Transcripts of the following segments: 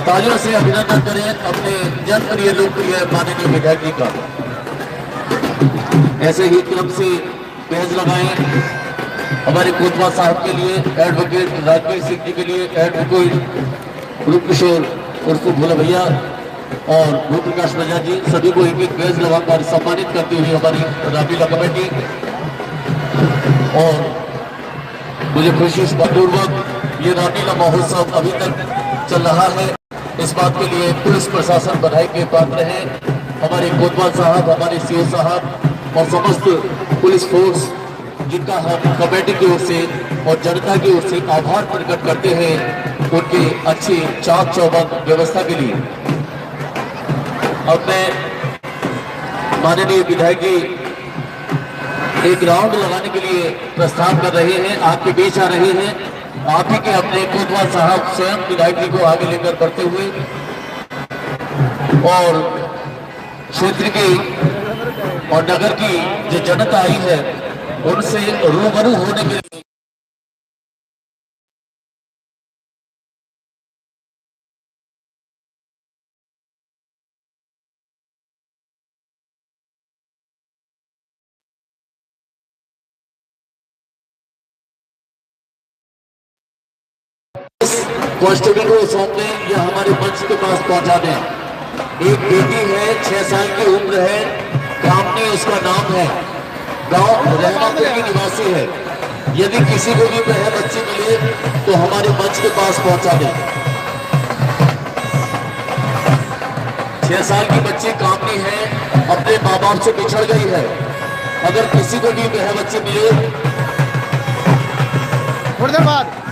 तालियों से अभिनंदन करें अपने जनप्रिय लोकप्रिय माननीय विधायक जी का। ऐसे ही क्रम से पेज लगाएं हमारे कोतवाल साहब के लिए, एडवोकेट राजवीर सिंह जी के लिए, एडवोकेट रूप किशोर उर्फ भोला भैया और भूप प्रकाश बजाज जी, सभी को एक एक पेज लगाकर सम्मानित करती हुई हमारी रामलीला कमेटी। और मुझे खुशी इस पूर्वक ये रामलीला महोत्सव अभी तक चल रहा है, इस बात के लिए पुलिस प्रशासन बधाई के पात्र है। हमारे कोतवाल साहब, हमारे सीओ साहब और समस्त पुलिस फोर्स, जिनका हम कमेटी की ओर से और जनता की ओर से आभार प्रकट करते हैं उनकी अच्छी चाक चौबंद व्यवस्था के लिए। अब मैं माननीय विधायक जी एक राउंड लगाने के लिए प्रस्ताव कर रहे हैं, आपके बीच आ रहे हैं। आप ही के अपने कोतवाल साहब स्वयं विधायक जी को आगे लेकर बढ़ते हुए और क्षेत्र की और नगर की जो जनता आई है उनसे रूबरू होने के लिए कांस्टेबल को सौंपने या हमारे मंच के पास पहुंचा दें। एक बेटी है, 6 साल की उम्र है, कामनी उसका नाम है, गांव रहमापुर की निवासी है। यदि किसी को भी वह बच्ची मिले तो हमारे मंच के पास पहुंचा दें। 6 साल की बच्ची कामनी है, अपने माँ बाप से बिछड़ गई है। अगर किसी को भी वह बच्ची मिले थोड़ी देर बाद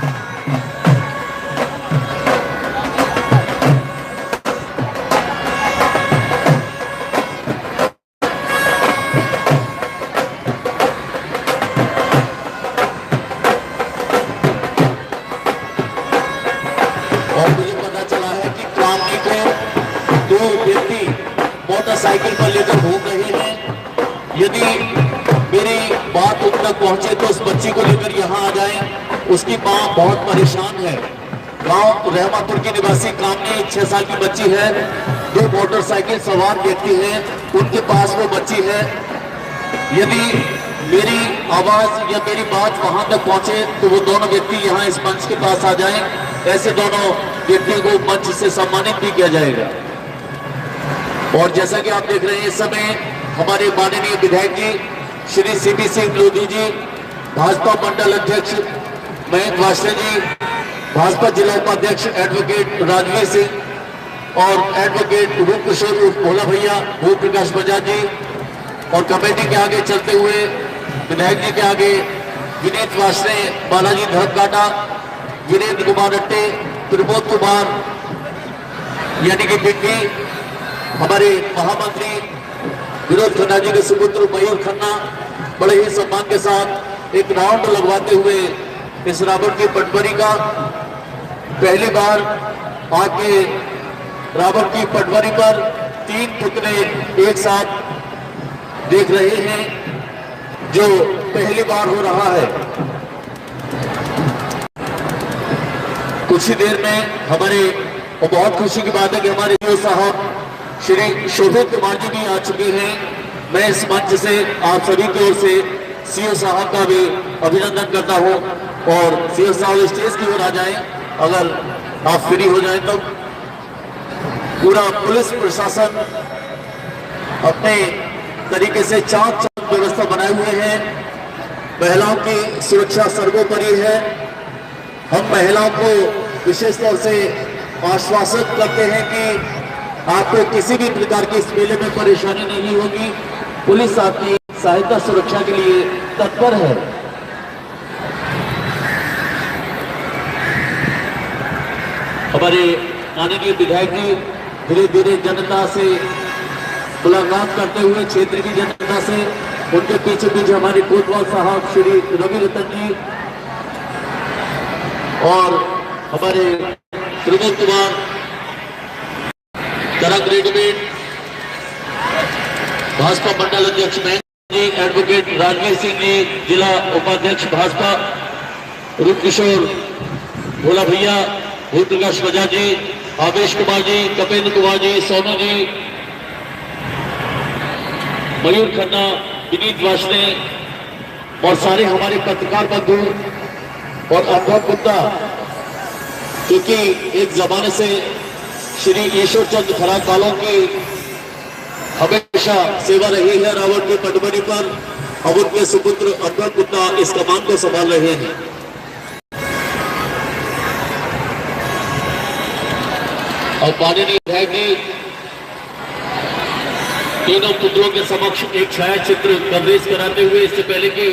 मोटरसाइकिल पर लेकर घूम रहे हैं। यदि मेरी बात उन तक पहुंचे तो उस बच्ची को लेकर यहां आ जाएं। उसकी मां बहुत परेशान है। गांव रहमापुर की निवासी कामनी 6 साल की बच्ची है। 2 मोटरसाइकिल सवार व्यक्ति हैं, उनके पास वो बच्ची है। यदि मेरी आवाज या मेरी बात वहां तक पहुंचे तो वो दोनों व्यक्ति यहां इस मंच के पास आ जाएं। ऐसे दोनों व्यक्तियों को मंच से सम्मानित भी किया जाएगा। और जैसा कि आप देख रहे हैं इस समय हमारे माननीय विधायक जी श्री सीपी सिंह लोधी जी, भाजपा मंडल अध्यक्ष महेंद्र वाशरे जी, भाजपा जिला उपाध्यक्ष एडवोकेट राजवीर सिंह और एडवोकेट रूप किशोर भोला भैया, भूप प्रकाश बजाज जी, और कमेटी के आगे चलते हुए विधायक जी के आगे विनीत वाशरे, बालाजी धर्मकाटा, वीरेंद्र कुमार अट्टे, प्रमोद कुमार यानी कि बिट्टी, हमारे महामंत्री विनोद खन्ना जी के सुपुत्र मयूर खन्ना बड़े ही सम्मान के साथ एक राउंड लगवाते हुए इस रावण की पटवारी का पहली बार आके रावण की पटवारी पर 3 पुतले एक साथ देख रहे हैं, जो पहली बार हो रहा है। कुछ ही देर में हमारे, और बहुत खुशी की बात है कि हमारे साहब श्री शोभित कुमार जी भी आ चुके हैं। मैं इस मंच से आप सभी की ओर से सीओ साहब का भी अभिनंदन करता हूं। और सीओ साहब स्टेज की ओर आ जाएं, अगर आप फ्री हो जाएं तो। पूरा पुलिस प्रशासन अपने तरीके से चाक चौबंद व्यवस्था बनाए हुए हैं। महिलाओं की सुरक्षा सर्वोपरि है। हम महिलाओं को विशेष तौर से आश्वासित करते हैं कि आपको किसी भी प्रकार की इस मेले में परेशानी नहीं होगी। पुलिस आपकी सहायता सुरक्षा के लिए तत्पर है। हमारे माननीय विधायक जी धीरे धीरे जनता से मुलाकात करते हुए, क्षेत्र की जनता से, उनके पीछे पीछे हमारे कोतवाल साहब श्री रवि रतन जी और हमारे प्रमोद कुमार तरंग रेडीमेड, भाजपा मंडल अध्यक्ष महेंद्र जी, एडवोकेट राजवीर सिंह जी, जिला उपाध्यक्ष भाजपा रूप किशोर भोला भैया, भूप प्रकाश बजाज जी, आवेश कुमार जी, कपिल कुमार जी, सोनू जी, मयूर खन्ना, विनीत वार्ष्णेय और सारे हमारे पत्रकार बंधु और अनुभव गुप्ता, क्योंकि एक जमाने से श्री ईश्वर चंद्र खराब कालों की हमेशा सेवा रही है रावण की पटमनी पर। अब उनके सुपुत्र अनुभव गुप्ता इस कमान को संभाल रहे हैं। और माननीय विधायक जी तीनों पुत्रों के समक्ष एक छाया चित्र कवरेज कराते हुए, इससे पहले कि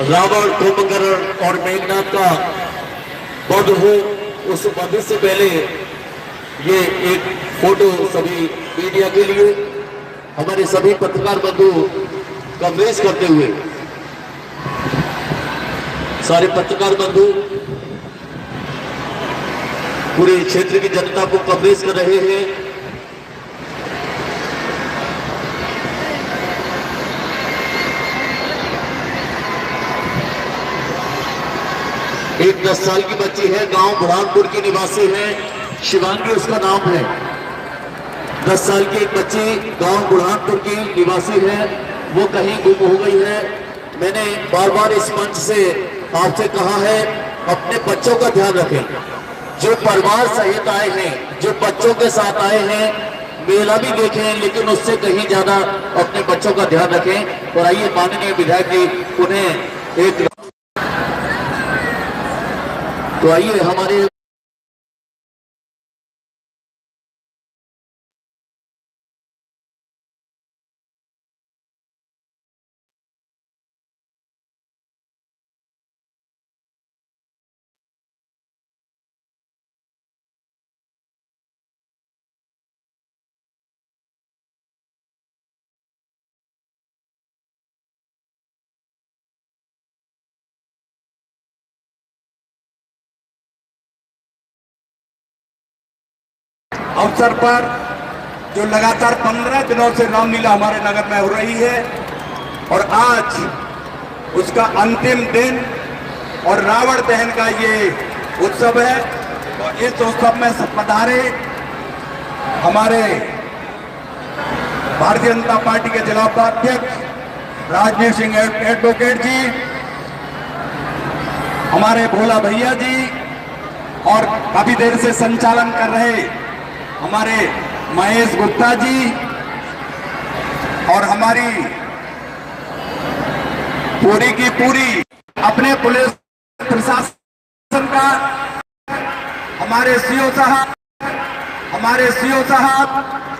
रावण, कुंभकर्ण और मेघनाथ का वध हो, उस वध से पहले ये एक फोटो सभी मीडिया के लिए, हमारे सभी पत्रकार बंधु कवरेज करते हुए, सारे पत्रकार बंधु पूरे क्षेत्र की जनता को कवरेज कर रहे हैं। एक 10 साल की बच्ची है, गांव बुरहानपुर की निवासी है, शिवांगी उसका नाम है। 10 साल की एक बच्ची गांव बुरहानपुर की निवासी है, वो कहीं गुम हो गई है। मैंने बार बार इस मंच से आपसे कहा है, अपने बच्चों का ध्यान रखें। जो परिवार सहित आए हैं, जो बच्चों के साथ आए हैं, मेला भी देखें, लेकिन उससे कहीं ज्यादा अपने बच्चों का ध्यान रखें। और आइए माननीय विधायक जी उन्हें एक, तो आइए हमारे अवसर पर जो लगातार 15 दिनों से रामलीला हमारे नगर में हो रही है और आज उसका अंतिम दिन और रावण दहन का ये उत्सव है। तो इस उत्सव में पधारे हमारे भारतीय जनता पार्टी के जिला उपाध्यक्ष राजवीर सिंह एडवोकेट जी, हमारे भोला भैया जी, और काफी देर से संचालन कर रहे हमारे महेश गुप्ता जी, और हमारी पूरी की पूरी अपने पुलिस प्रशासन का, हमारे सीओ साहब,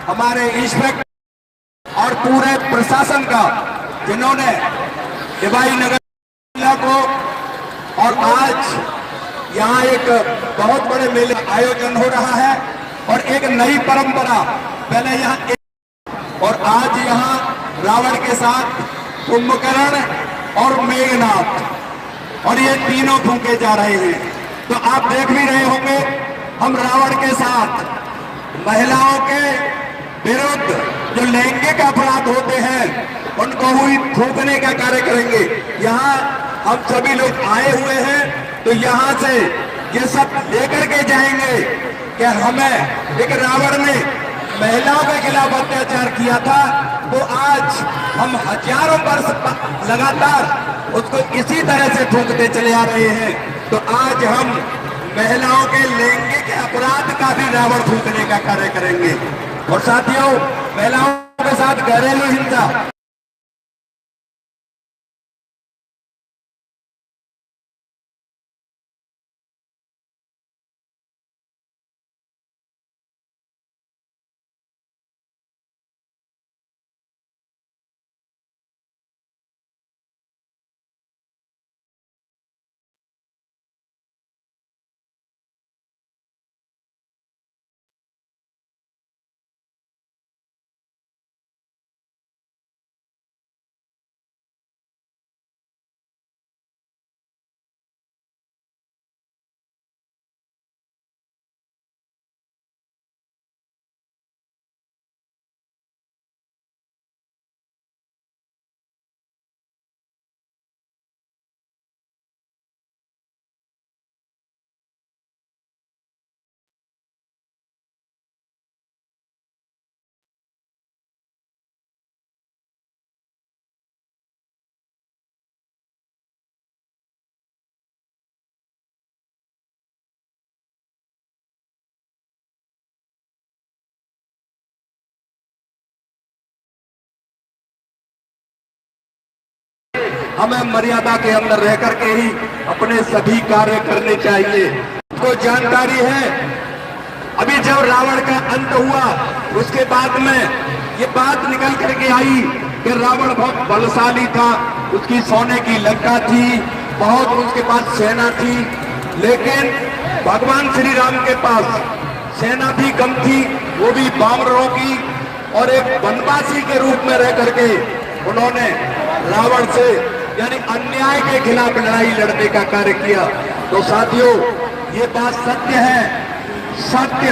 हमारे इंस्पेक्टर और पूरे प्रशासन का, जिन्होंने डिवाई नगर जिला को, और आज यहाँ एक बहुत बड़े मेले आयोजन हो रहा है और एक नई परंपरा, पहले यहाँ और आज यहाँ रावण के साथ कुंभकर्ण और मेघनाथ, और ये तीनों फूंके जा रहे हैं। तो आप देख भी रहे होंगे, हम रावण के साथ महिलाओं के विरुद्ध जो लैंगिक अपराध होते हैं उनको हुई थूकने का कार्य करेंगे। यहाँ हम सभी लोग आए हुए हैं, तो यहाँ से ये सब लेकर के जाएंगे कि हमें एक रावण ने महिलाओं के खिलाफ अत्याचार किया था, तो आज हम हजारों वर्ष लगातार उसको इसी तरह से थूकते चले आ रहे हैं। तो आज हम महिलाओं के लैंगिक अपराध का भी रावण थूकने का कार्य करेंगे। और साथियों, महिलाओं के साथ घरेलू हिंसा हमें मर्यादा के अंदर रह करके ही अपने सभी कार्य करने चाहिए। आपको जानकारी है, अभी जब रावण का अंत हुआ उसके बाद में ये बात निकल करके आई कि रावण बहुत बलशाली था, उसकी सोने की लंका थी, बहुत उसके पास सेना थी, लेकिन भगवान श्री राम के पास सेना भी कम थी, वो भी बामरों की, और एक वनवासी के रूप में रह करके उन्होंने रावण से यानी अन्याय के खिलाफ लड़ाई लड़ने का कार्य किया। तो साथियों, ये बात सत्य है, सत्य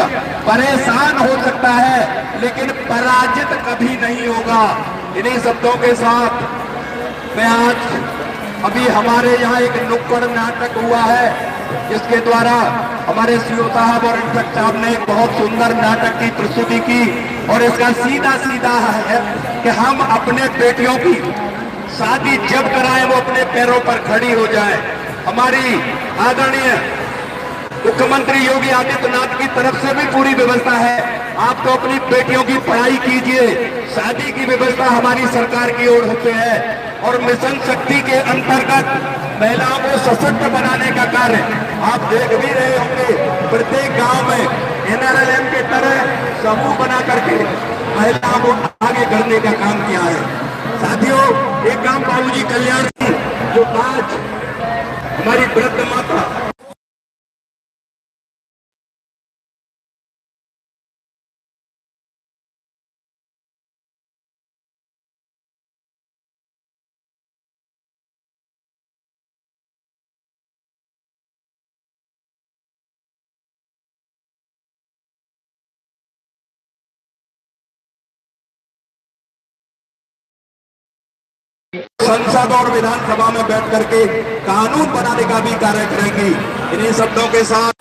परेशान हो सकता है लेकिन पराजित कभी नहीं होगा। इन्हीं शब्दों के साथ मैं आज अभी हमारे यहाँ एक नुक्कड़ नाटक हुआ है जिसके द्वारा हमारे सीओ साहब और इंस्पेक्टर साहब ने एक बहुत सुंदर नाटक की प्रस्तुति की, और इसका सीधा सीधा है कि हम अपने बेटियों की शादी जब कराएं वो अपने पैरों पर खड़ी हो जाए। हमारी आदरणीय मुख्यमंत्री योगी आदित्यनाथ की तरफ से भी पूरी व्यवस्था है, आप तो अपनी बेटियों की पढ़ाई कीजिए, शादी की व्यवस्था हमारी सरकार की ओर होते है, और मिशन शक्ति के अंतर्गत महिलाओं को सशक्त बनाने का कार्य आप देख भी रहे होंगे। प्रत्येक गांव में NRLM के तरह समूह बना करके महिलाओं को आगे करने का काम किया है। साथियों, एक काम बाबूजी कल्याण जी जो आज हमारी वृद्ध माता संसद और विधानसभा में बैठ करके कानून बनाने का भी कार्य करेंगी। इन्हीं शब्दों के साथ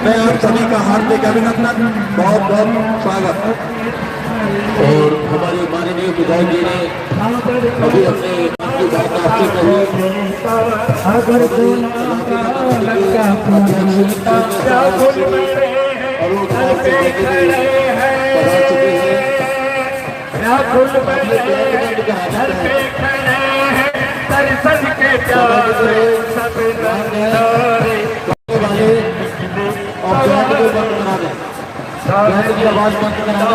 मैं आप सभी का हार्दिक अभिनंदन, बहुत बहुत स्वागत। और हमारे माननीय विधायक जी ने अभी अपने मन की बात आपसे कही। अगर लंका दर्शन के प्यारे सब और बैंड को बंद करा दें, बैंड की आवाज बंद करा दें।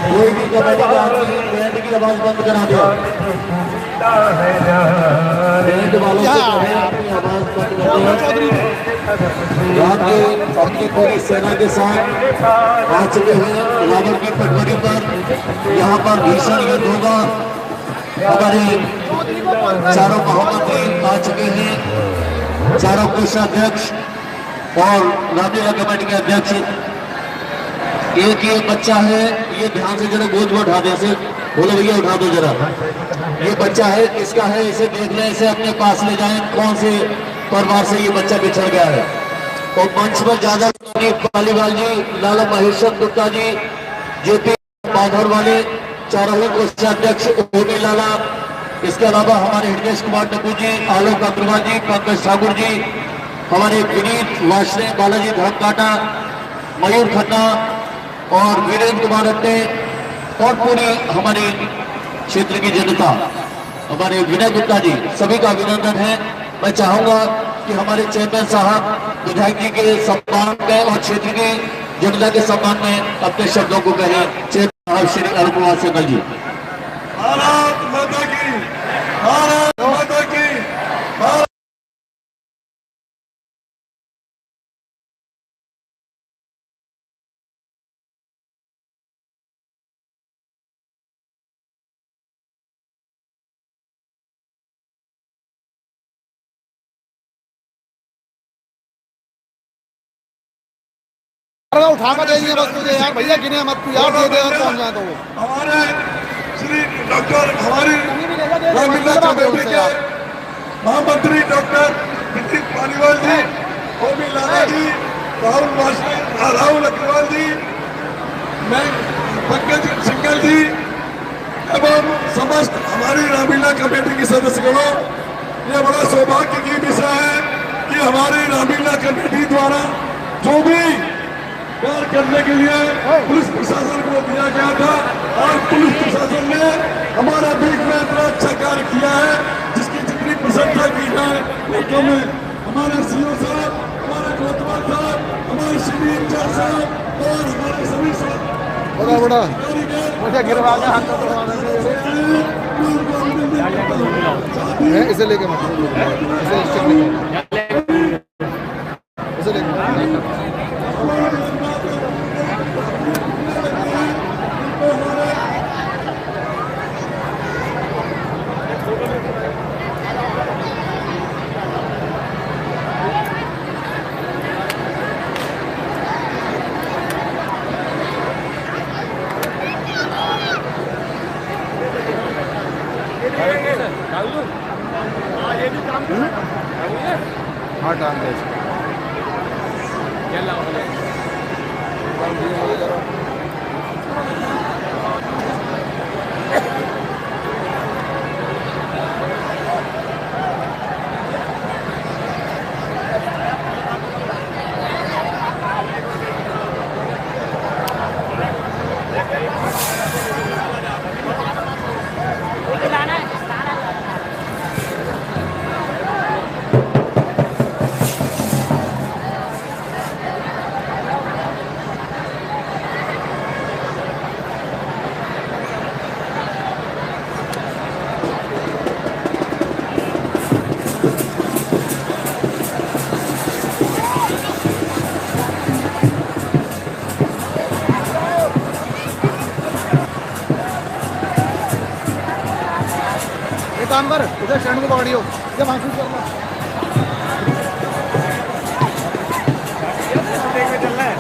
कोई भी कमेटी का आदमी बैंड की आवाज बंद करा दे। बैंड वालों से कहें अपनी आवाज बंद कर दें। रात के अपनी पूरी सेना के साथ आ चुके हैं रावण की पटवारी पर। यहाँ पर भीषण युद्ध होगा। हमारे चारों महामंत्री आ चुके हैं, चारों कोषाध्यक्ष और रामलीला कमेटी के अध्यक्ष। एक ये बच्चा है, ये ध्यान से जरा गोद में उठा दे, ऐसे बोलो भैया उठा दो जरा। ये बच्चा है, किसका है इसे देख लें, इसे अपने पास ले जाएं, कौन से परिवार से ये बच्चा बिछड़ गया है। और मंच पर ज्यादा पालीवाल जी, लाला महेश्वर गुप्ता जी, जेपी बाधर वाले, चारों कोषाध्यक्ष ओमी लाला, इसके अलावा हमारे हृदय कुमार टप्पू जी, आलोक अग्रवाल जी, पंकज ठाकुर जी, हमारे विनीत वाशरे, बालाजी धर्मकाटा, मयूर खन्ना और वीरेंद्र कुमार अट्टे और पूरी हमारे क्षेत्र की जनता, हमारे विनय गुप्ता जी, सभी का अभिनंदन है। मैं चाहूंगा कि हमारे चेयरमैन साहब विधायक जी के सम्मान में और क्षेत्र की जनता के सम्मान में अपने शब्दों को कहें। चेयरमैन साहब श्री अरुण कुमार सिंघल जी। भारत माता की, भारत माता की, भारत उठा कर दे दिए बस तुझे यार, भैया गिने मत तू यार, दे दे और पहुंच जाए तो वो हमारे श्री डॉक्टर हमारी महामंत्री डॉक्टर नितिन पालीवाल जी, ओमी लाला जी, राहुल अग्रवाल जी, मैं पंकज सिंघल जी, एवं समस्त हमारी रामलीला कमेटी के सदस्यगणों, ये बड़ा सौभाग्य की विषय है कि हमारी रामलीला कमेटी द्वारा जो भी कार्य करने के लिए पुलिस प्रशासन को दिया गया था, और पुलिस प्रशासन ने हमारे बीच में इतना अच्छा कार्य किया है जिसकी जितनी प्रशंसा की जाए वो कम है। हमारे सीओ साहब, हमारे कोतवाल साहब, हमारे सिटी इंचार्ज साहब और हमारे सभी बड़ा बड़ा मुझे गिरवा के हाथ में इसे लेके मत इसे लेके हाँ टाइम दे काम कर, इधर स्टैंड को पकड़ियो, जब महसूस करना चल रहा है।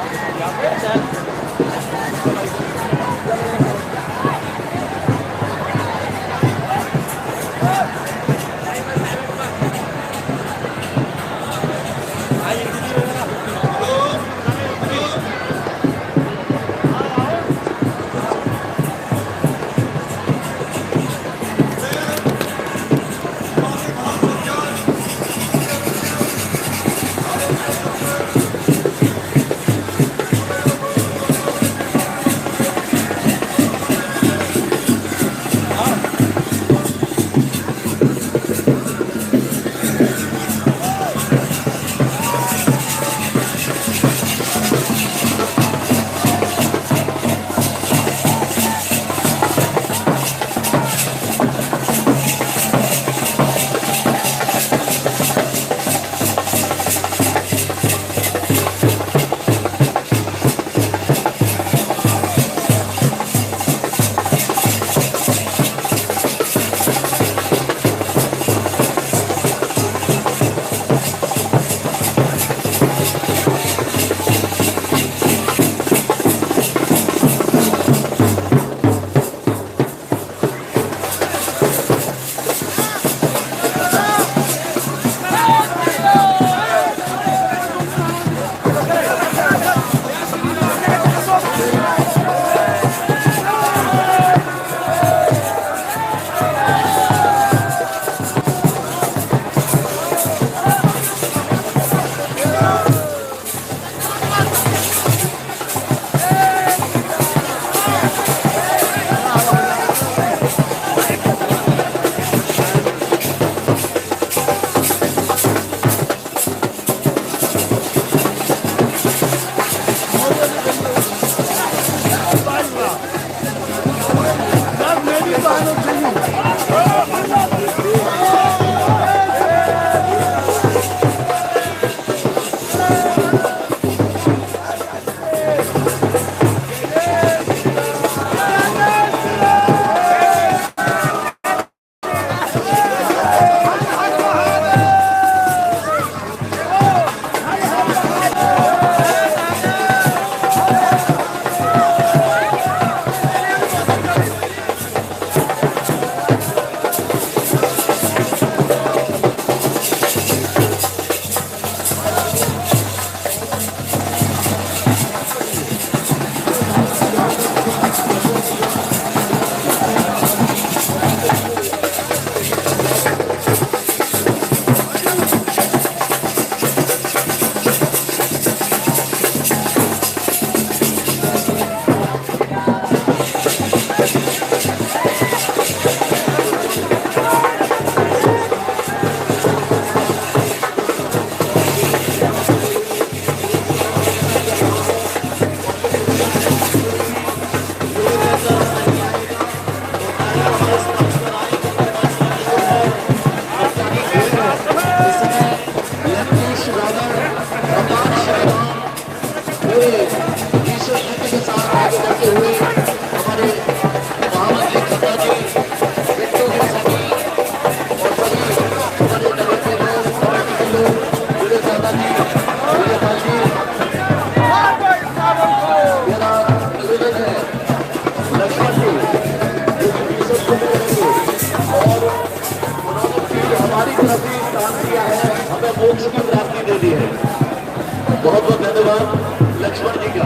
बहुत बहुत धन्यवाद लक्ष्मण जी का।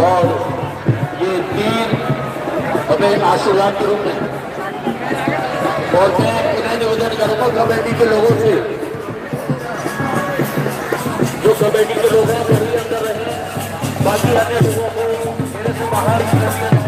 और ये तीर हमें आशीर्वाद के रूप में, और मैं पुनः निवेदन करूंगा कमेटी के लोगों से, जो कमेटी के लोग हैं वही अंदर रहे, बाकी अन्य लोगों को मेरे से बाहर कर दिया जाए।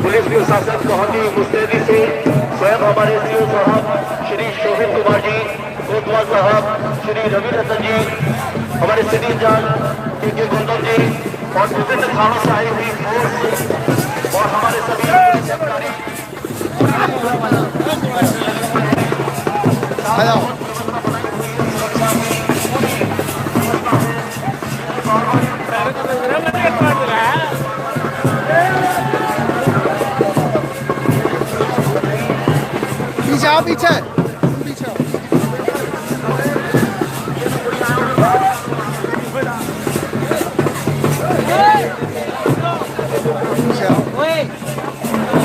पुलिस प्रशासन बहुत ही मुस्तैदी से स्वयं हमारे सीओ साहब श्री शोभित कुमार जी, कोतवाल साहब श्री रवि रतन जी, हमारे सिटी इंचार्ज के गुंदम जी और विभिन्न थानों से आई हुई फोर्स और हमारे सभी अधिकारी पीछे पीछे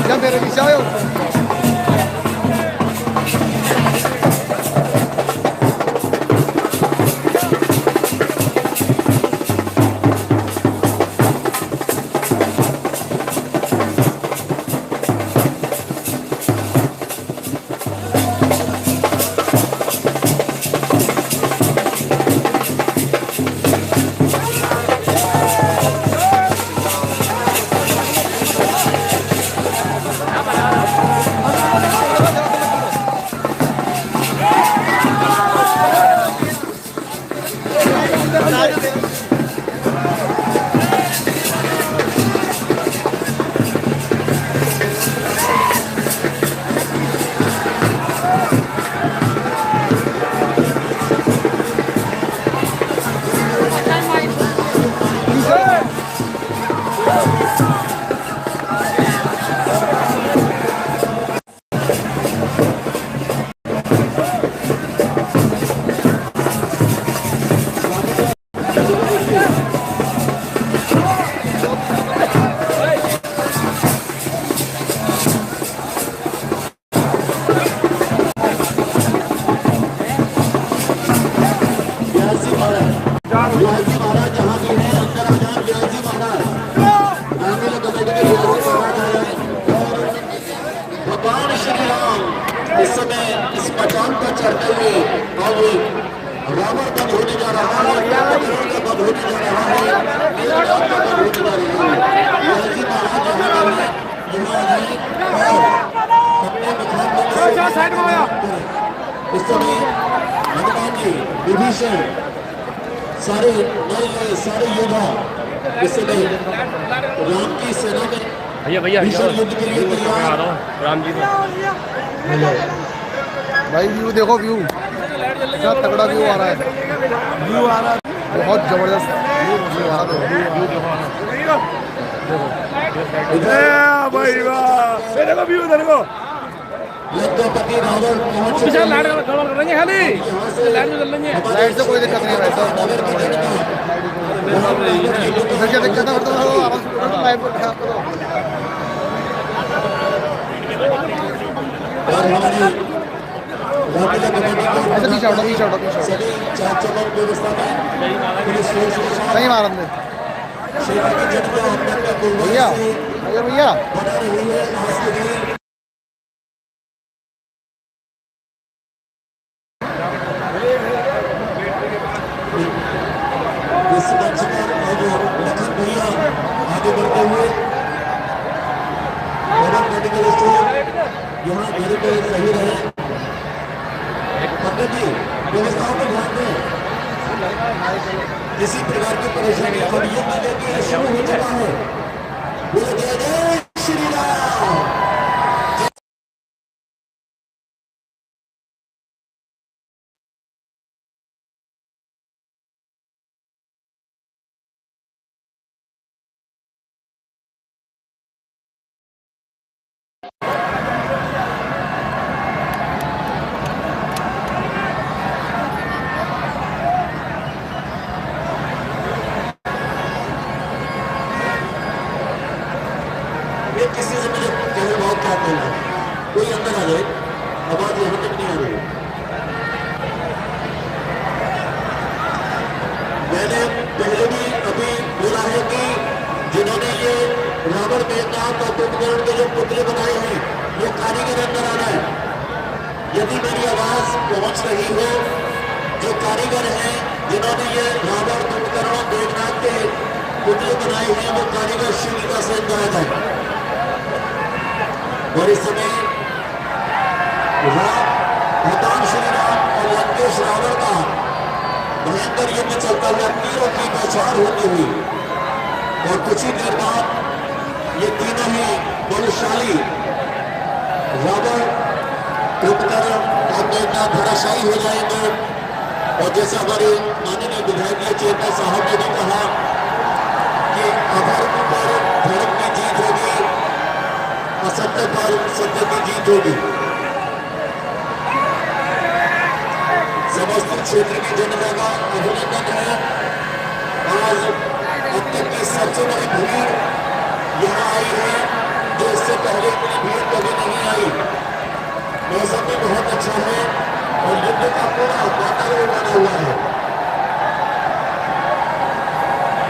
ya me revisaron. व्यासी महाराज जहाँ भी है अंदर आ जाए। व्यासी महाराज रामीला कमेटी के व्यासी महाराज आ जाए। भगवान श्री राम इस समय इस मचान पर चढ़ते हुए और रावण का होने जा रहा है, कुंभकर्ण का होने जा रहा है, मेघनाद का होने जा रहा है। व्यासी महाराज यहाँ इस समय हनुमान जी, विभीषण, सारे योद्धा इस समय राम की सेना में भीषण युद्ध के लिए तैयार। राम जी भाई व्यू देखो, व्यू क्या तगड़ा व्यू आ रहा है, व्यू आ रहा है बहुत जबरदस्त व्यू आ रहा है। भाई वाह, देखो व्यू देखो। लंकापति रावण पहुंच लाइट कर लेंगे, खाली लाइट में चल लेंगे। लाइट से कोई दिक्कत नहीं है भाई साहब। उधर क्या दिक्कत है, लाइव दिखा करो। और हमारी रामीला कमेटी ऐसे पीछे हटो, पीछे हटो, पीछे सभी चार चौबंद व्यवस्था में पुलिस फोर्स के साथ नहीं मारन दे क्षेत्र की जनता अपने कुर्बानी भैया, से भैया बना रही है। आज के दिन इस मंच पर लखन भैया आगे बढ़ते हुए मेडिकल स्टोर यहाँ मेरे को सही रहे। पंडित जी व्यवस्थाओं पर ध्यान दें, किसी प्रकार की परेशानी और ये मिले कि शुरू हो चुका है। बोलो जय जय श्री राम। किसी से मुझे कहने बहुत क्या कहना, कोई अंदर आ जाए, आवाज यहाँ तक नहीं आ रही। मैंने पहले भी अभी बोला है कि जिन्होंने ये रावण, मेघनाद और कुंभकर्ण के जो पुतले बनाए हैं वो कारीगर अंदर आ रहा है। यदि मेरी आवाज पहुंच रही हो, जो कारीगर हैं जिन्होंने ये रावण, कुंभकर्ण और मेघनाद के पुतले बनाए हैं वो कारीगर शीघ्रता से अंदर आ जाए। और इस समय भगवान श्री राम और लंकेश रावण का भयंकर युद्ध चलता हुआ तीरों की बौछार होती हुई और कुछ ही देर बाद ये तीनों ही बलशाली रावण, कुंभकर्ण और मेघनाद धराशायी हो जाएंगे। और जैसा हमारे माननीय विधायक चेयरमैन साहब ने भी कहा कि अधर्म पर धर्म की जीत होगी, असत्य पर सत्य की जीत होगी। समस्त क्षेत्र की जनता का अभिनंदन है। आज अब तक की सबसे बड़ी भीड़ यहाँ आई है, जो इससे पहले इतनी भीड़ कभी नहीं आई। मौसम भी बहुत अच्छा है और युद्ध का पूरा वातावरण बना हुआ है।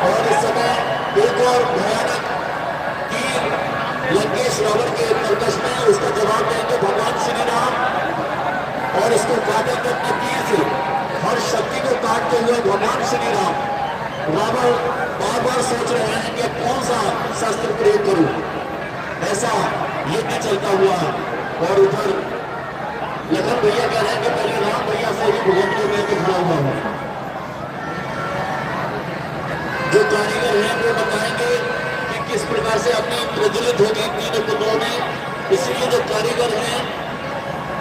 और इस समय एक और भयानक लंकेश रावण के कर्कश में उसका जवाब देंगे भगवान श्री राम। और इसको काटेंगे अपने तीर से, हर शक्ति को काटते हुए भगवान श्री राम। रावण बार बार सोच रहे हैं कि कौन सा शस्त्र प्रयोग करूं। ऐसा युद्ध चलता हुआ और उधर लखन भैया कह रहे हैं कि पहले राम भैया से ही भुगतने में खड़ा हुआ हूं। जो कारीगर हैं वो बताएंगे किस प्रकार से अपनी प्रज्वलित होगी तीनों पुतलों में। इसलिए जो कारीगर हैं,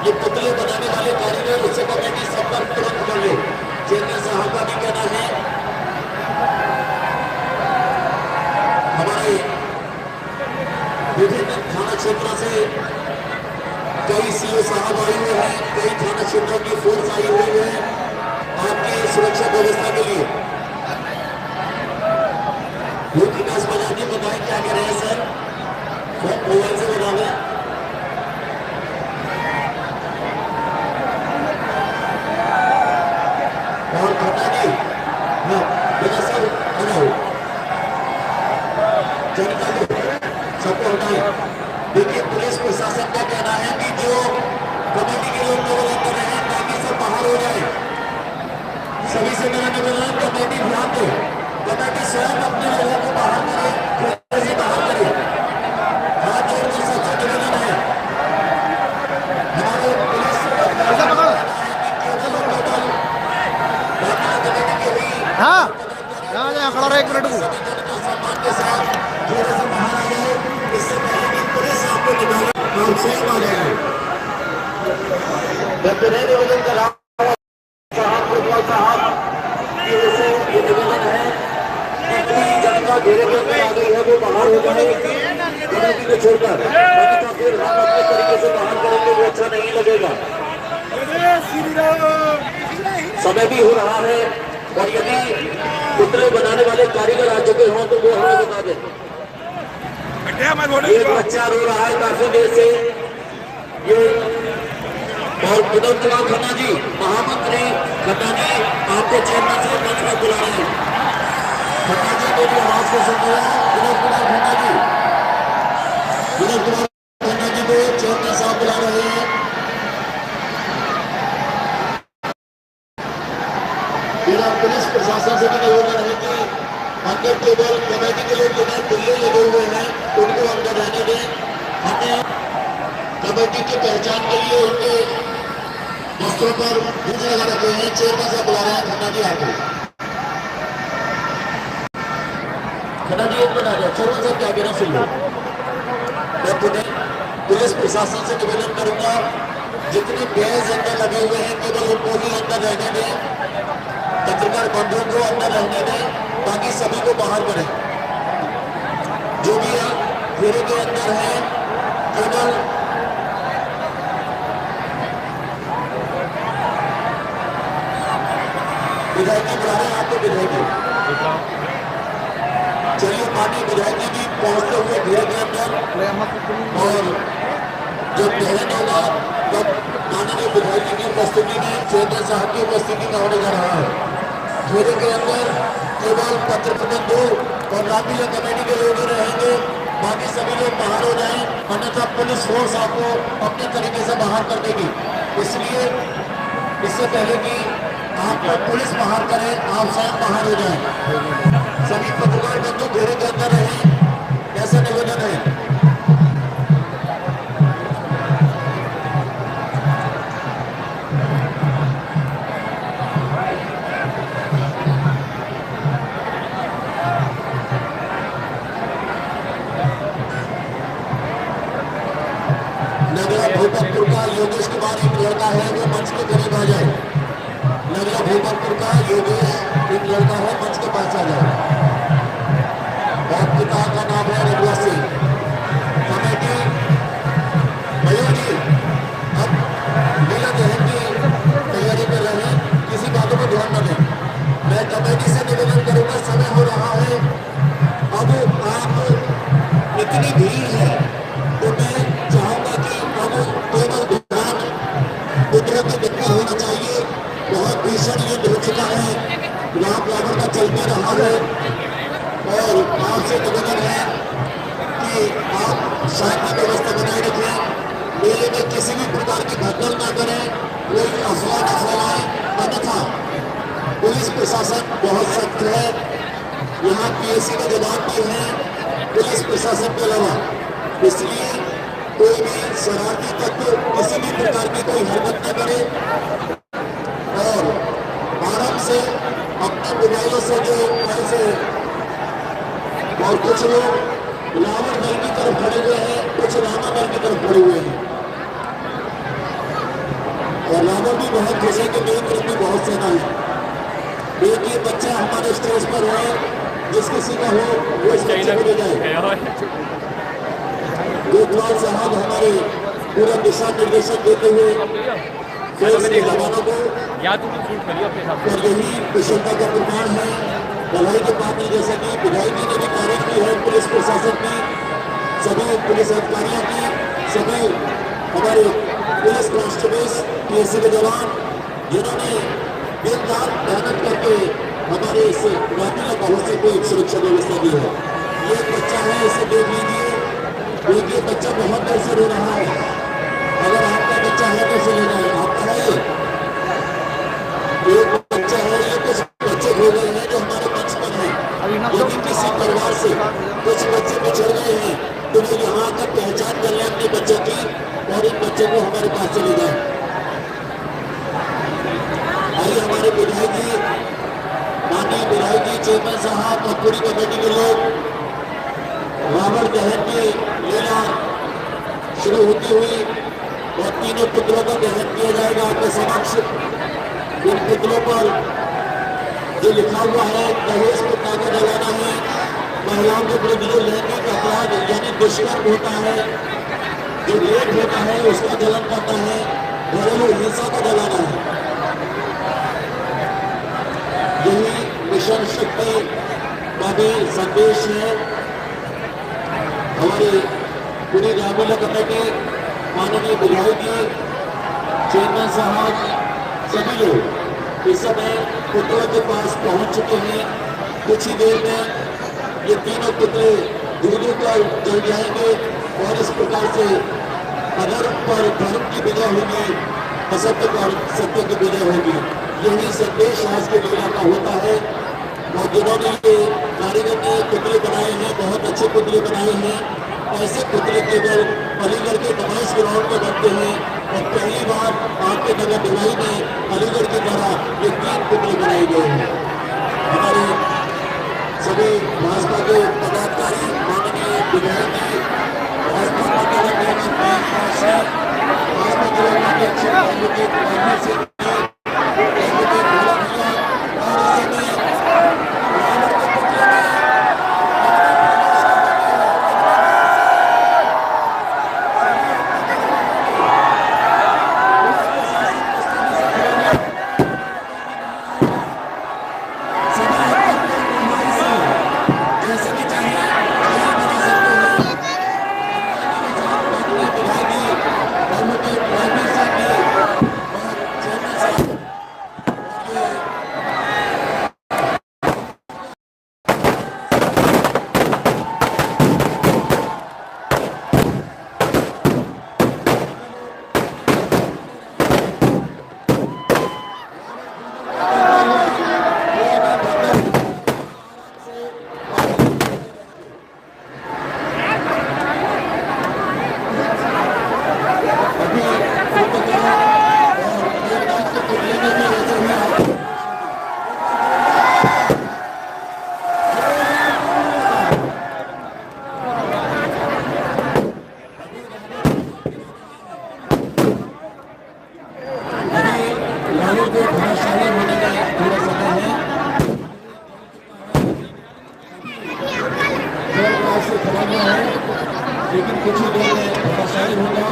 ये पुतले बनाने वाले कारीगर, उससे कमेटी संपर्क तुरंत कर ले। चेयरमैन साहब का भी कहना है हमारे विभिन्न थाना क्षेत्रों से कई सीओ साहब आए हुए हैं, कई थाना क्षेत्रों की फोर्स आई हुई है आपकी सुरक्षा व्यवस्था के लिए। विकास बजा के बताएं क्या कह रहे हैं सर, मोबाइल से बता दें। और घटना जी हाँ, बेटा सर खड़े हो, सबको हटाए। देखिए पुलिस प्रशासन का कहना है कि जो कमेटी के लोग केवल अंदर रहे ताकि सब बाहर हो जाए। सभी से मेरा निवेदन, कमेटी ध्यान दे, कमेटी स्वयं अपने लोगों को बाहर करे, खेतों से बाहर करे। हाथ जोड़कर सबसे निवेदन है हमारे पुलिस हाँ यहाँ खड़ा रहा 1 मिनट को। सम्मान के साथ थोड़े से बाहर आ जाए, इससे पहले कि पुलिस आपको निकाले आप स्वयं आ जाए। मैं पुनः निवेदन कर रहा हूँ साहब कोतवाल साहब की ओर से ये निवेदन है कि पूरी जनता घेरे के अंदर आ गई है, वो बाहर हो जाए कमेटी को छोड़कर, अन्यथा फिर हम अपने तरीके से बाहर करेंगे, वो अच्छा नहीं लगेगा। समय भी हो रहा है और यदि पुतले बनाने वाले कारीगर आ चुके हों तो वो हमें बता दें। एक बच्चा रो रहा है काफी देर से, ये और विनोद कुमार खन्ना जी, महामंत्री खन्ना जी, आपको चेयरमैन से मंच में बुला रहे हैं। खन्ना जी मेरी आवाज को सुन रहे हैं? विनोद कुमार खन्ना जी, विनोद कुमार खन्ना जी को चेयरमैन साहब बुला रहे हैं। मेरा पुलिस प्रशासन से भी निवेदन है कि अंदर केवल कमेटी के लोग जो है दिल्ली लगे हुए हैं उनको अंदर रहने दें। हमने कमेटी की पहचान के लिए उनके वस्त्रों पर भूज लगा रखे हैं। चेयरमैन साहब बुला रहे हैं खन्ना जी आपको। खन्ना जी 1 मिनट आ जाए, चेयरमैन साहब क्या कहना सुन लो। मैं पुलिस प्रशासन से निवेदन करूंगा जितने बेज अंदर लगे हुए हैं केवल उनको ही अंदर रहने दें, पत्रकार बंधुओं को अंदर रहने दें, बाकी सभी को बाहर करें। जो भी घेरे के अंदर है केवल विधायकी बुला रहे हैं आपको, विधायकी चलिए पानी विधायकी भी पहुंचते हुए घेरे के अंदर, और जब बहन होगा तब माननीय विधायकी की उपस्थिति में, चेयरमैन साहब की उपस्थिति में होने जा रहा है। घेरे के अंदर केवल पत्रकार बंधु और रामलीला कमेटी के लोग रहेंगे, बाकी सभी लोग बाहर हो जाएं, अन्यथा पुलिस फोर्स आपको अपने तरीके से बाहर कर देगी। इसलिए इससे पहले कि आपको पुलिस बाहर करे, आप स्वयं बाहर हो जाएं। सभी पत्रकार बंधु घेरे के अंदर रहें, ऐसा निवेदन है। नगरा भोपालपुर का योगेश कुमार एक लड़का है, वो मंच के करीब आ जाए। नगरा भोपालपुर का योगेश एक लड़का है, मंच के पास आ जाए। और पिता का नाम है रघुआ सिंह। कमेटी भैया जी अब लीला दहन की तैयारी कर रहे हैं, किसी बातों को ध्यान न दें। मैं कमेटी से निवेदन करूंगा, समय हो रहा है, अब आप इतनी भीड़ है तो मैं चाहूंगा कि अब केवल ध्यान कुदरत की दिक्कत होना चाहिए। बहुत भीषण युद्ध हो चुका है, लाभ लाभर का चलता रहा है, और आपसे निवेदन है कि आप शांति व्यवस्था बनाए रखें, मेले में किसी भी प्रकार की भगदड़ न करें, कोई अफवाह न फैलाएं, अन्यथा पुलिस प्रशासन बहुत सख्त है। यहाँ पीएससी के जवान भी हैं पुलिस प्रशासन के अलावा, इसलिए कोई भी शरारती तत्व किसी भी प्रकार की कोई हरकत न करे, और आराम से अपने मोबाइलों से जो ऐसे, और कुछ लोग रावण दल की तरफ खड़े हुए हैं, कुछ रामा दल की तरफ खड़े हुए हैं, और रावण भी बहुत खुशी के मेरी तरफ भी बहुत सेना है। एक ये बच्चा हमारे स्टेज पर है, जिस किसी का हो वो इस बच्चे को ले जाए। कोतवाल साहब हमारे पूरा दिशा निर्देशन देते हुए जवानों को, और यही कुशलता का प्रमाण है, भलाई के पात्र। जैसे कि विधायकी ने भी तारीफ की है पुलिस प्रशासन की, सभी पुलिस अधिकारियों की, सभी हमारे पुलिस कांस्टेबल्स, पीएससी के जवान, जिन्होंने दिन रात मेहनत करके हमारे हमारे इस रामलीला गांव से कोई सुरक्षा व्यवस्था दी है। ये बच्चा है, इसे देख लीजिए, देखिए बच्चा बहुत देर से रो रहा है। अगर आपका बच्चा है तो उसे ले जाए। आपका है एक बच्चा है, ये कुछ बच्चे हो गए हैं जो हमारे मंच पर हैं। यदि किसी परिवार से कुछ बच्चे बिछड़ गए हैं तो वो यहाँ आकर पहचान कर लें अपने बच्चों की और इन बच्चों को हमारे पास चले जाए। आइए हमारे विधायक जी, माननीय विधायक जी, चेयरमैन साहब और पूरी कमेटी के लोग, रावण दहन की लीला शुरू होती हुई और तीनों पुतलों का दहन किया जाएगा आपके समक्ष। इन पुतलों पर जो लिखा हुआ है दहेज को ताका जलाना है, महिलाओं के विरुद्ध जो लैंगिक अपराध यानी दुष्कर्म होता है, जो रेप होता है उसका जलन करता है, घरेलू हिंसा को जलाना है। यही मिशन शक्ति का भी संदेश है। हमारी पूरी रामलीला कमेटी, माननीय विधायक जी, चेयरमैन साहब, सभी लोग इस समय पुतलों के पास पहुंच चुके हैं। कुछ ही देर में ये तीनों पुतले दूध पर जल जाएंगे और इस प्रकार से अधर्म पर धर्म की विजय होगी, असत्य पर सत्य की विजय होगी। यही संदेश आज के लीला का होता है। और जिन्होंने ये कारीगर ने पुतले बनाए हैं, बहुत अच्छे पुतले बनाए हैं। ऐसे पुतले केवल अलीगढ़ के नुमाइश ग्राउंड में बनते हैं और पहली बार आपके नगर निवाई में अलीगढ़ की तरह ये 3 पुतले बनाए गए हैं। हमारे सभी भाजपा के पदाधिकारी, माननीय विधायक जी, भाजपा जिला के अच्छे लेकिन कुछ ही देर में भाषाई होगा।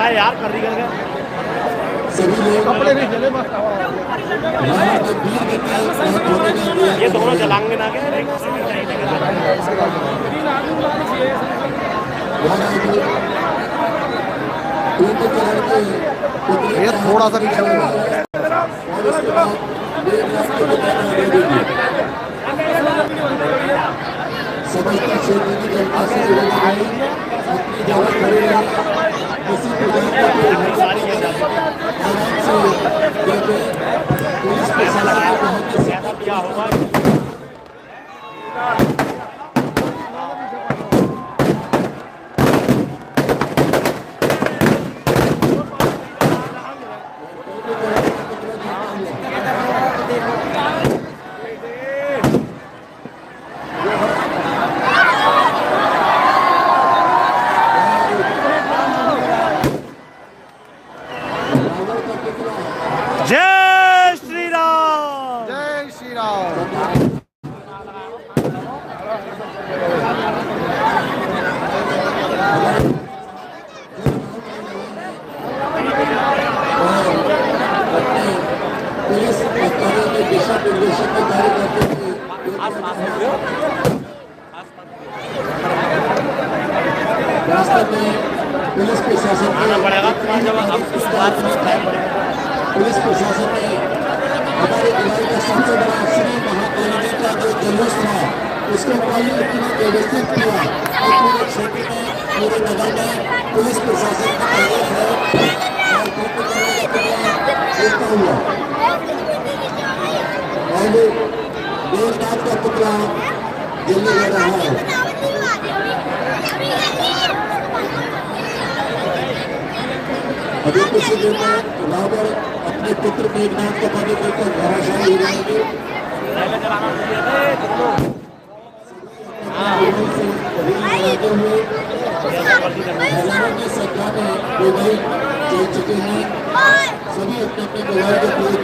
यार कर रही है कपड़े नहीं चले बस ये दोनों चलाएंगे ना क्या ये थोड़ा सा पीछे हुआ अपनी जगह खड़े रहे, किसी प्रकार का कोई आराम से पुलिस प्रशासन को बहुत ज्यादा क्या होगा। जय श्री राम। जय श्री राम। पुलिस अधिकारियों के दिशा निर्देशन के कार्य करते हुए वास्तव में पुलिस प्रशासन पुलिस प्रशासन ने हमारे इलाके का सबसे बड़ा श्री महाकाली का जो जुलूस था उसको पहले इतना व्यवस्थित किया और पूरे क्षेत्र में पूरे नगर में पुलिस प्रशासन का तारीफ है और हुआ और देवनाथ का पुतला जलने लगा है। अभी कुछ देर में रावण अपने पुत्र मेघनाथ को पदे देकर धराशायी हो जाएंगे। हजारों की संख्या में विवाही चल चुके हैं, सभी अपने अपने विवाह के पूरे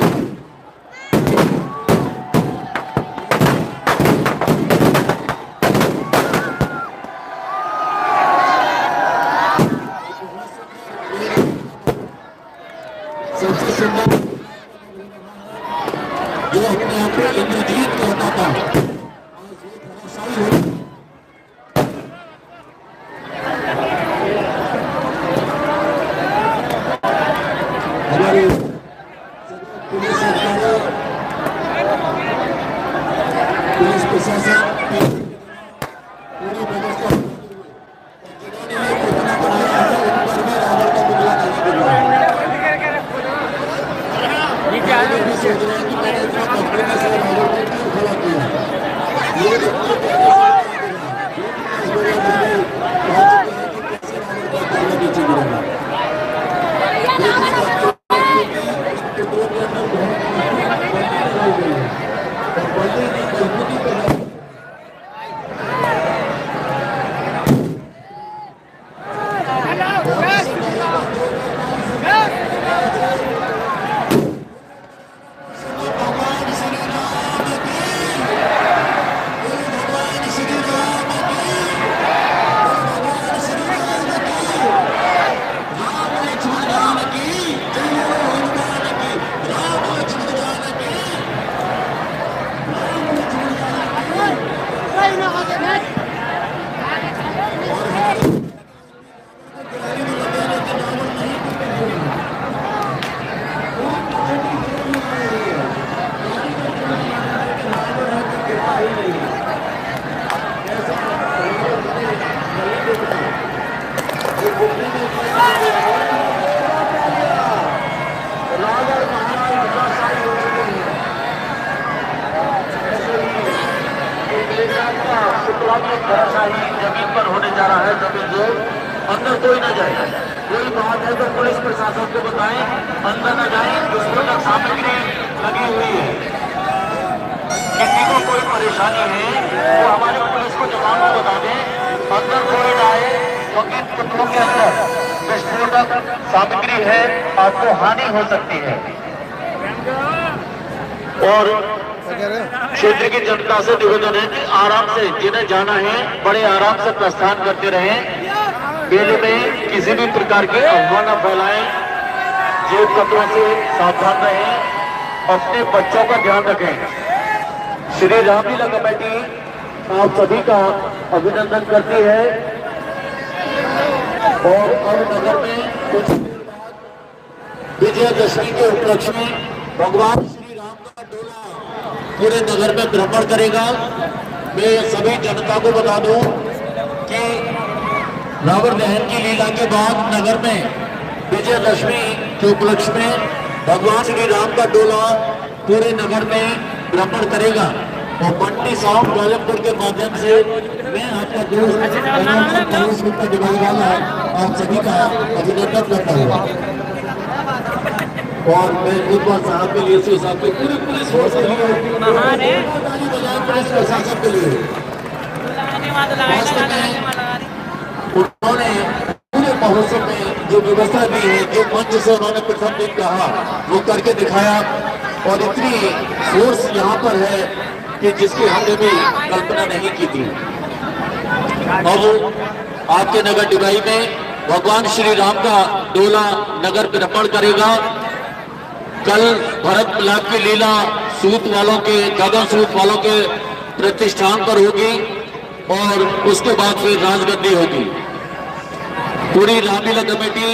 सबसे सुंदर जो अपने आप को इंद्रजीत कहता था हमारे पुलिस अधिकारी पुलिस प्रशासन पूरी व्यवस्था जिन्होंने ये पुतला बनाया है उन पर भी रावण का पुतला नहीं बना है। भी सोच रहे हैं कि मैंने इतना कंपनी से रावण को क्यों खड़ा किया। ये कैसे रावण का नीचे गिरेगा। जमीन पर होने जा रहा है, जमीन जो अंदर कोई न जाए, कोई बात है तो पुलिस प्रशासन को बताएं, अंदर न जाए, विस्फोटक सामग्री लगी हुई है, किसी को कोई परेशानी है वो हमारे पुलिस को जवान को बता दें, अंदर कोई न आए क्योंकि पुतलों के अंदर विस्फोटक सामग्री है, आपको हानि हो सकती है। और क्षेत्र की जनता से निवेदन है कि आराम से जिन्हें जाना है बड़े आराम से प्रस्थान करते रहें, मेले में किसी भी प्रकार की अफवाह न फैलाएं, जेब कतरों से सावधान रहें, अपने बच्चों का ध्यान रखें। श्री रामलीला कमेटी आप सभी का अभिनंदन करती है और अब नगर में कुछ विजयदशमी के उपलक्ष्य में भगवान श्री राम का डोला पूरे नगर में भ्रमण करेगा। मैं सभी जनता को बता दूं कि रावण दहन की लीला के बाद नगर में विजयदशमी के उपलक्ष्य में भगवान श्री राम का डोला पूरे नगर में भ्रमण करेगा और बंटी साहब गाजमपुर के माध्यम से मैं आपका दोस्त वाला आप सभी का अभिनंदन करता हूँ और मैं गुरुवार साहब के लिए साहब के पूरे पुलिस फोर्स के लिए पुलिस प्रशासन के लिए उन्होंने पूरे महोत्सव में जो व्यवस्था दी है, जो मंच से उन्होंने प्रथम दिन कहा वो करके दिखाया और इतनी फोर्स यहाँ पर है कि जिसकी हमने भी कल्पना नहीं की थी। अब आपके नगर डिबाई में भगवान श्री राम का डोला नगर भ्रमण करेगा। कल भरत मिलाप की लीला सूत वालों के गगन सूत वालों के प्रतिष्ठान पर होगी और उसके बाद फिर राजगद्दी होगी। पूरी रामलीला कमेटी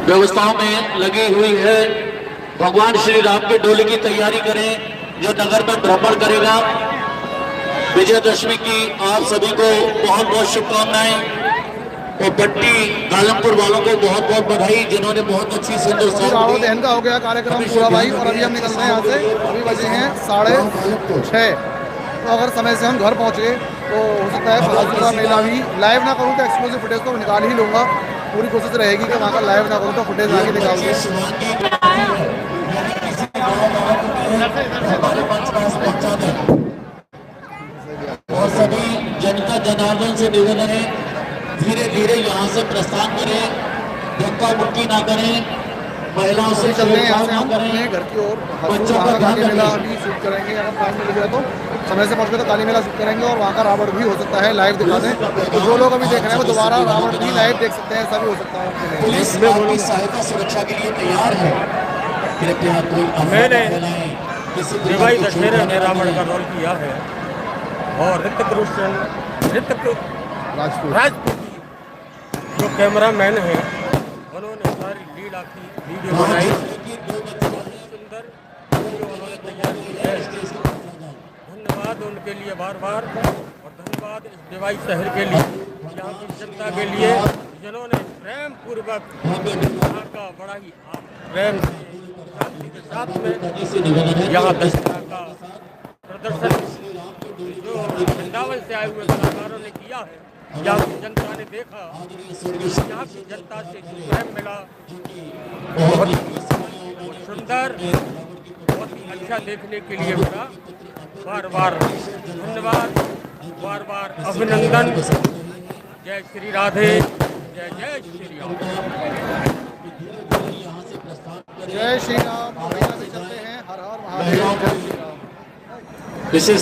व्यवस्थाओं में लगी हुई है। भगवान श्री राम के डोले की तैयारी करें जो नगर में भ्रमण करेगा। विजयदशमी की आप सभी को बहुत बहुत शुभकामनाएं और बट्टी गाजमपुर वालों को बहुत बहुत बधाई जिन्होंने बहुत अच्छी सुंदर रावण दहन का हो गया कार्यक्रम पूरा भाई और अभी हम निकल रहे हैं यहाँ से। अभी बजे हैं 6:30। तो अगर समय से हम घर पहुँचे तो हो सकता है फालतू का मेला भी लाइव ना करूँ तो एक्सक्लूसिव फुटेज तो निकाल ही लूँगा। पूरी कोशिश रहेगी कि वहाँ का लाइव ना करूँ तो फुटेज आगे निकालूंगी। और सभी जनता जनार्दन से निवेदन है धीरे धीरे यहाँ से प्रस्थान करें, धक्का मुक्की ना करें, महिलाओं से चल रहे हैं यहाँ से हम अपने घर की ओर। बच्चों का काली मेला भी शूट करेंगे अगर टाइम मिल गया तो समय से पहुँच गए तो काली मेला शूट करेंगे और वहाँ का रावण भी हो सकता है लाइव दिखा दें। तो जो लोग अभी देख रहे हैं वो दोबारा रावण भी लाइव देख सकते हैं। ऐसा भी हो सकता है। पुलिस आपकी सहायता सुरक्षा के लिए तैयार है। कृपया मैंने दिवाली दशहरे में रावण का रोल किया है और ऋतिक राजपूत जो कैमरामैन है उन्होंने सारी लीला की वीडियो बनाई। सुंदर वीडियो उन्होंने तैयार की है। धन्यवाद उनके लिए बार बार और धन्यवाद इस दिवाई शहर के लिए, यहाँ की जनता के लिए जिन्होंने प्रेम पूर्वक यहाँ का बड़ा ही प्रेम शांति के साथ में यहाँ दशहरा का प्रदर्शन जो वृंदावन से आए हुए कलाकारों ने किया है। यहाँ की जनता ने देखा, यहाँ की जनता से प्रेम मिला, बहुत सुंदर, बहुत ही अच्छा देखने के लिए मिला। बार बार धन्यवाद, बार बार अभिनंदन। जय श्री राधे, जय जय श्री राम। जय श्री राम। चलते हैं। हर हर महादेव। जय श्री राम। विशेष